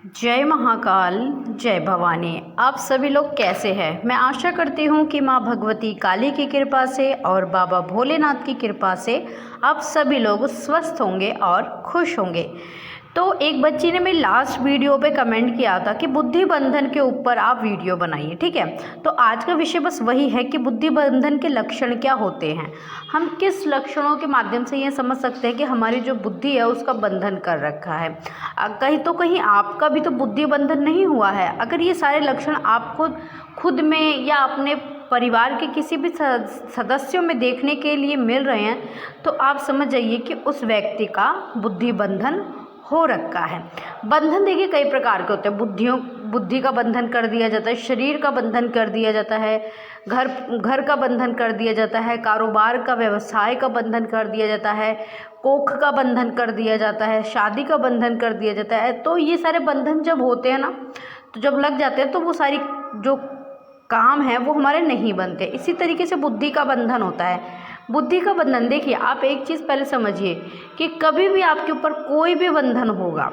जय महाकाल, जय भवानी। आप सभी लोग कैसे हैं? मैं आशा करती हूँ कि माँ भगवती काली की कृपा से और बाबा भोलेनाथ की कृपा से आप सभी लोग स्वस्थ होंगे और खुश होंगे। तो एक बच्ची ने मेरी लास्ट वीडियो पे कमेंट किया था कि बुद्धि बंधन के ऊपर आप वीडियो बनाइए, ठीक है। तो आज का विषय बस वही है कि बुद्धि बंधन के लक्षण क्या होते हैं, हम किस लक्षणों के माध्यम से ये समझ सकते हैं कि हमारी जो बुद्धि है उसका बंधन कर रखा है। कहीं तो कहीं आपका भी तो बुद्धि बंधन नहीं हुआ है। अगर ये सारे लक्षण आपको खुद में या अपने परिवार के किसी भी सदस्यों में देखने के लिए मिल रहे हैं तो आप समझ जाइए कि उस व्यक्ति का बुद्धि बंधन हो रखा है। बंधन देखिए कई प्रकार के होते हैं। बुद्धि का बंधन कर दिया जाता है, शरीर का बंधन कर दिया जाता है, घर का बंधन कर दिया जाता है, कारोबार का व्यवसाय का बंधन कर दिया जाता है, कोख का बंधन कर दिया जाता है, शादी का बंधन कर दिया जाता है। तो ये सारे बंधन जब होते हैं ना, तो जब लग जाते हैं तो वो सारी जो काम है वो हमारे नहीं बनते। इसी तरीके से बुद्धि का बंधन होता है। बुद्धि का बंधन देखिए, आप एक चीज़ पहले समझिए कि कभी भी आपके ऊपर कोई भी बंधन होगा,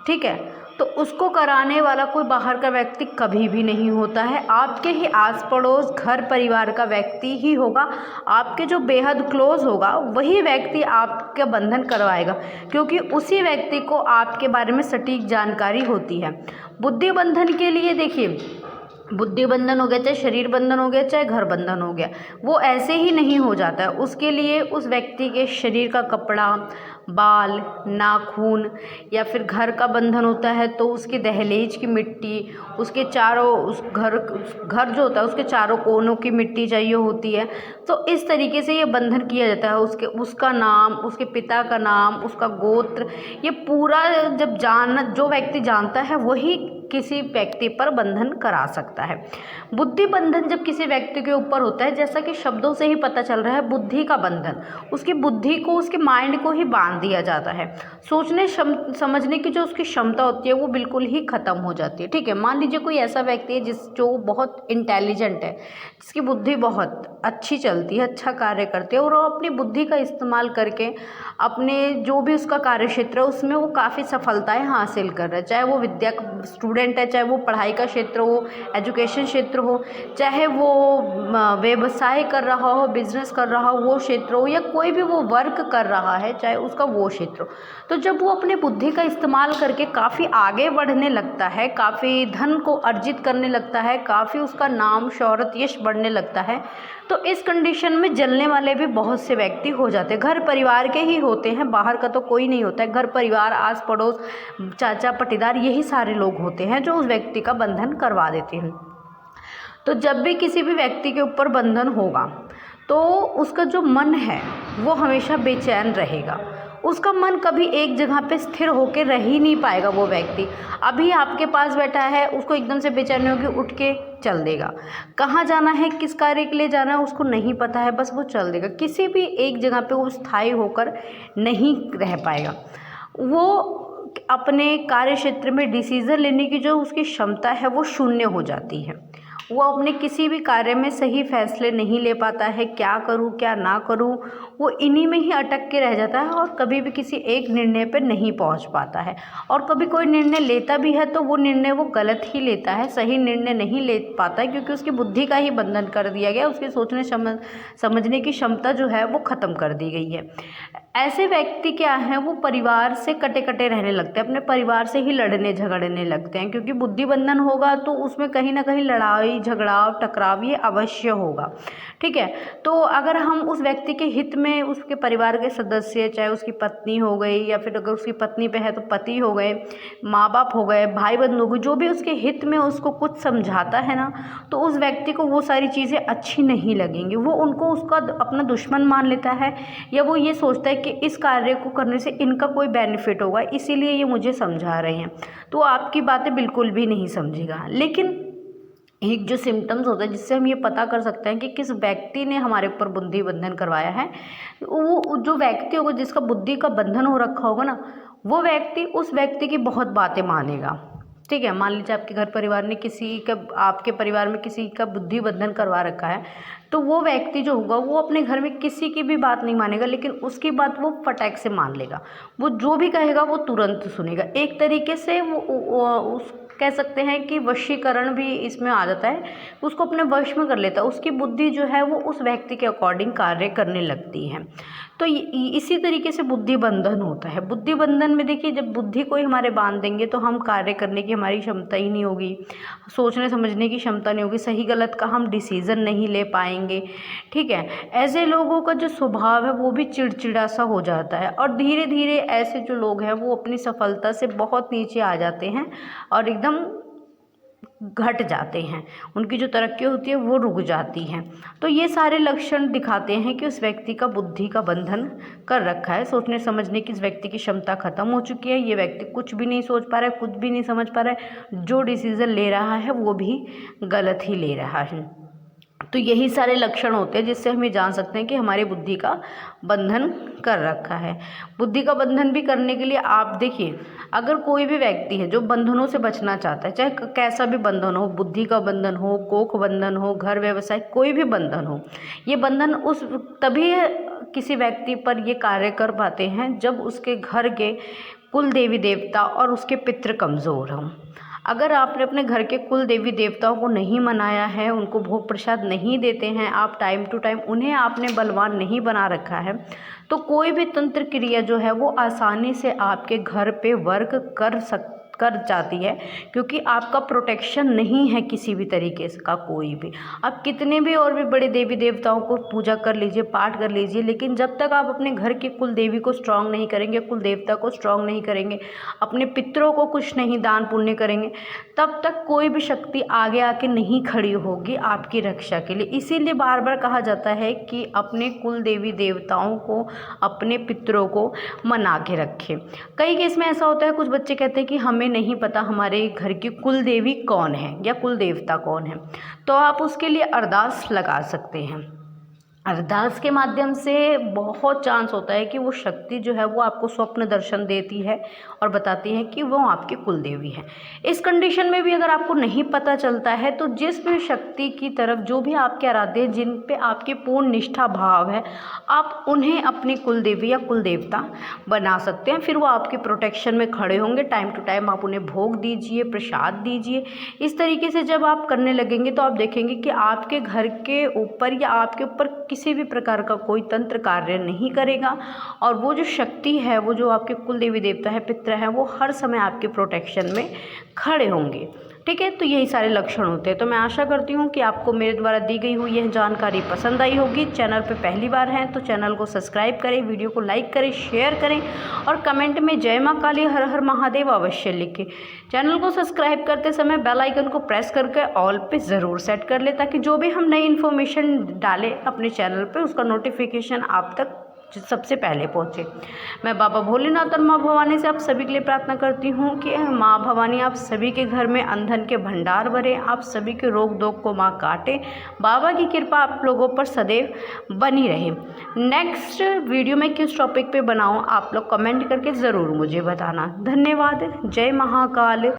ठीक है, तो उसको कराने वाला कोई बाहर का व्यक्ति कभी भी नहीं होता है। आपके ही आस पड़ोस घर परिवार का व्यक्ति ही होगा। आपके जो बेहद क्लोज होगा वही व्यक्ति आपका बंधन करवाएगा, क्योंकि उसी व्यक्ति को आपके बारे में सटीक जानकारी होती है। बुद्धि बंधन के लिए देखिए, बुद्धि बंधन हो गया, चाहे शरीर बंधन हो गया, चाहे घर बंधन हो गया, वो ऐसे ही नहीं हो जाता है। उसके लिए उस व्यक्ति के शरीर का कपड़ा, बाल, नाखून, या फिर घर का बंधन होता है तो उसके दहलीज की मिट्टी, उसके चारों उस घर जो होता है उसके चारों कोनों की मिट्टी चाहिए होती है। तो इस तरीके से ये बंधन किया जाता है। उसका नाम, उसके पिता का नाम, उसका गोत्र, ये पूरा जब जो व्यक्ति जानता है वही किसी व्यक्ति पर बंधन करा सकता है। बुद्धि बंधन जब किसी व्यक्ति के ऊपर होता है, जैसा कि शब्दों से ही पता चल रहा है, बुद्धि का बंधन, उसकी बुद्धि को, उसके माइंड को ही बांध दिया जाता है। सोचने समझने की जो उसकी क्षमता होती है वो बिल्कुल ही ख़त्म हो जाती है, ठीक है। मान लीजिए कोई ऐसा व्यक्ति है जो बहुत इंटेलिजेंट है, जिसकी बुद्धि बहुत अच्छी चलती है, अच्छा कार्य करती है, और वो अपनी बुद्धि का इस्तेमाल करके अपने जो भी उसका कार्य क्षेत्र है उसमें वो काफ़ी सफलताएं हासिल कर रहा है। चाहे वो विद्या स्टूडेंट है, चाहे वो पढ़ाई का क्षेत्र हो, एजुकेशन क्षेत्र हो, चाहे वो व्यवसाय कर रहा हो, बिजनेस कर रहा हो, वो क्षेत्र हो, या कोई भी वो वर्क कर रहा है चाहे उसका वो क्षेत्र हो। तो जब वो अपने बुद्धि का इस्तेमाल करके काफ़ी आगे बढ़ने लगता है, काफ़ी धन को अर्जित करने लगता है, काफ़ी उसका नाम, शोहरत, यश बढ़ने लगता है, तो इस कंडीशन में जलने वाले भी बहुत से व्यक्ति हो जाते हैं। घर परिवार के ही होते हैं, बाहर का तो कोई नहीं होता है। घर परिवार, आस पड़ोस, चाचा पटीदार, यही सारे लोग होते हैं जो उस व्यक्ति का बंधन करवा देते हैं। तो जब भी किसी भी व्यक्ति के ऊपर बंधन होगा तो उसका जो मन है वो हमेशा बेचैन रहेगा। उसका मन कभी एक जगह पे स्थिर होकर रह ही नहीं पाएगा। वो व्यक्ति अभी आपके पास बैठा है, उसको एकदम से बेचैनी होगी, उठ के चल देगा। कहाँ जाना है, किस कार्य के लिए जाना है उसको नहीं पता है, बस वो चल देगा। किसी भी एक जगह पे वो स्थायी होकर नहीं रह पाएगा। वो अपने कार्य क्षेत्र में डिसीज़न लेने की जो उसकी क्षमता है वो शून्य हो जाती है। वो अपने किसी भी कार्य में सही फैसले नहीं ले पाता है, क्या करूं क्या ना करूं, वो इन्हीं में ही अटक के रह जाता है और कभी भी किसी एक निर्णय पर नहीं पहुंच पाता है। और कभी कोई निर्णय लेता भी है तो वो निर्णय वो गलत ही लेता है, सही निर्णय नहीं ले पाता है, क्योंकि उसकी बुद्धि का ही बंधन कर दिया गया, उसके सोचने समझने की क्षमता जो है वो ख़त्म कर दी गई है। ऐसे व्यक्ति क्या हैं, वो परिवार से कटे कटे रहने लगते हैं, अपने परिवार से ही लड़ने झगड़ने लगते हैं, क्योंकि बुद्धि बंधन होगा तो उसमें कहीं ना कहीं लड़ाई झगड़ाव टकराव ये अवश्य होगा, ठीक है। तो अगर हम उस व्यक्ति के हित में उसके परिवार के सदस्य, चाहे उसकी पत्नी हो गई, या फिर अगर उसकी पत्नी पे है तो पति हो गए, माँ बाप हो गए, भाई बंधु हो गए, जो भी उसके हित में उसको कुछ समझाता है ना, तो उस व्यक्ति को वो सारी चीज़ें अच्छी नहीं लगेंगी। वो उनको उसका अपना दुश्मन मान लेता है, या वो ये सोचता है कि इस कार्य को करने से इनका कोई बेनिफिट होगा, इसीलिए ये मुझे समझा रहे हैं, तो आपकी बातें बिल्कुल भी नहीं समझेगा। लेकिन एक जो सिम्टम्स होता है जिससे हम ये पता कर सकते हैं कि किस व्यक्ति ने हमारे ऊपर बुद्धि बंधन करवाया है, वो जो व्यक्ति होगा जिसका बुद्धि का बंधन हो रखा होगा ना, वो व्यक्ति उस व्यक्ति की बहुत बातें मानेगा, ठीक है। मान लीजिए आपके घर परिवार ने आपके परिवार में किसी का बुद्धि बंधन करवा रखा है, तो वो व्यक्ति जो होगा वो अपने घर में किसी की भी बात नहीं मानेगा, लेकिन उसकी बात वो फटाक से मान लेगा। वो जो भी कहेगा वो तुरंत सुनेगा। एक तरीके से वो कह सकते हैं कि वशीकरण भी इसमें आ जाता है, उसको अपने वश में कर लेता है। उसकी बुद्धि जो है वो उस व्यक्ति के अकॉर्डिंग कार्य करने लगती है। तो इसी तरीके से बुद्धि बंधन होता है। बुद्धि बंधन में देखिए, जब बुद्धि को ही हमारे बांध देंगे तो हम कार्य करने की हमारी क्षमता ही नहीं होगी, सोचने समझने की क्षमता नहीं होगी, सही गलत का हम डिसीज़न नहीं ले पाएंगे। ठीक है। ऐसे लोगों का जो स्वभाव है वो भी चिड़चिड़ा सा हो जाता है, और धीरे धीरे ऐसे जो लोग हैं वो अपनी सफलता से बहुत नीचे आ जाते हैं और एकदम घट जाते हैं। उनकी जो तरक्की होती है वो रुक जाती है। तो ये सारे लक्षण दिखाते हैं कि उस व्यक्ति का बुद्धि का बंधन कर रखा है। सोचने समझने की इस व्यक्ति की क्षमता खत्म हो चुकी है। ये व्यक्ति कुछ भी नहीं सोच पा रहा है, कुछ भी नहीं समझ पा रहा है, जो डिसीज़न ले रहा है वो भी गलत ही ले रहा है। तो यही सारे लक्षण होते हैं जिससे हम ये जान सकते हैं कि हमारी बुद्धि का बंधन कर रखा है। बुद्धि का बंधन भी करने के लिए आप देखिए, अगर कोई भी व्यक्ति है जो बंधनों से बचना चाहता है, चाहे कैसा भी बंधन हो, बुद्धि का बंधन हो, कोख बंधन हो, घर व्यवसाय, कोई भी बंधन हो, ये बंधन तभी किसी व्यक्ति पर ये कार्य कर पाते हैं जब उसके घर के कुल देवी देवता और उसके पितृ कमज़ोर हों। अगर आपने अपने घर के कुल देवी देवताओं को नहीं मनाया है, उनको भोग प्रसाद नहीं देते हैं, आप टाइम टू टाइम उन्हें आपने बलवान नहीं बना रखा है, तो कोई भी तंत्र क्रिया जो है वो आसानी से आपके घर पे वर्क कर जाती है, क्योंकि आपका प्रोटेक्शन नहीं है किसी भी तरीके से का कोई भी। आप कितने भी और भी बड़े देवी देवताओं को पूजा कर लीजिए, पाठ कर लीजिए, लेकिन जब तक आप अपने घर की कुल देवी को स्ट्रांग नहीं करेंगे, कुल देवता को स्ट्रांग नहीं करेंगे, अपने पितरों को कुछ नहीं दान पुण्य करेंगे, तब तक कोई भी शक्ति आगे आके नहीं खड़ी होगी आपकी रक्षा के लिए। इसीलिए बार बार कहा जाता है कि अपने कुल देवी देवताओं को, अपने पितरों को मना के रखें। कई केस में ऐसा होता है, कुछ बच्चे कहते हैं कि हमें नहीं पता हमारे घर की कुल देवी कौन है या कुल देवता कौन है, तो आप उसके लिए अरदास लगा सकते हैं। अरदास के माध्यम से बहुत चांस होता है कि वो शक्ति जो है वो आपको स्वप्न दर्शन देती है और बताती है कि वो आपकी कुल देवी है। इस कंडीशन में भी अगर आपको नहीं पता चलता है तो जिस भी शक्ति की तरफ जो भी आपके आराध्य, जिन पे आपकी पूर्ण निष्ठा भाव है, आप उन्हें अपनी कुल देवी या कुल देवता बना सकते हैं। फिर वो आपके प्रोटेक्शन में खड़े होंगे। टाइम टू टाइम आप उन्हें भोग दीजिए, प्रसाद दीजिए। इस तरीके से जब आप करने लगेंगे तो आप देखेंगे कि आपके घर के ऊपर या आपके ऊपर किसी भी प्रकार का कोई तंत्र कार्य नहीं करेगा, और वो जो शक्ति है, वो जो आपके कुल देवी देवता है, पितृ हैं, वो हर समय आपके प्रोटेक्शन में खड़े होंगे। ठीक है। तो यही सारे लक्षण होते हैं। तो मैं आशा करती हूँ कि आपको मेरे द्वारा दी गई हुई यह जानकारी पसंद आई होगी। चैनल पे पहली बार हैं तो चैनल को सब्सक्राइब करें, वीडियो को लाइक करें, शेयर करें और कमेंट में जय माँ काली, हर हर महादेव अवश्य लिखें। चैनल को सब्सक्राइब करते समय बेल आइकन को प्रेस करके ऑल पे ज़रूर सेट कर लें, ताकि जो भी हम नई इन्फॉर्मेशन डालें अपने चैनल पर उसका नोटिफिकेशन आप तक सबसे पहले पहुँचे। मैं बाबा भोलेनाथ और माँ भवानी से आप सभी के लिए प्रार्थना करती हूँ कि माँ भवानी आप सभी के घर में अंधन के भंडार भरे, आप सभी के रोग दोग को माँ काटे। बाबा की कृपा आप लोगों पर सदैव बनी रहे। नेक्स्ट वीडियो में किस टॉपिक पे बनाऊँ आप लोग कमेंट करके ज़रूर मुझे बताना। धन्यवाद। जय महाकाल।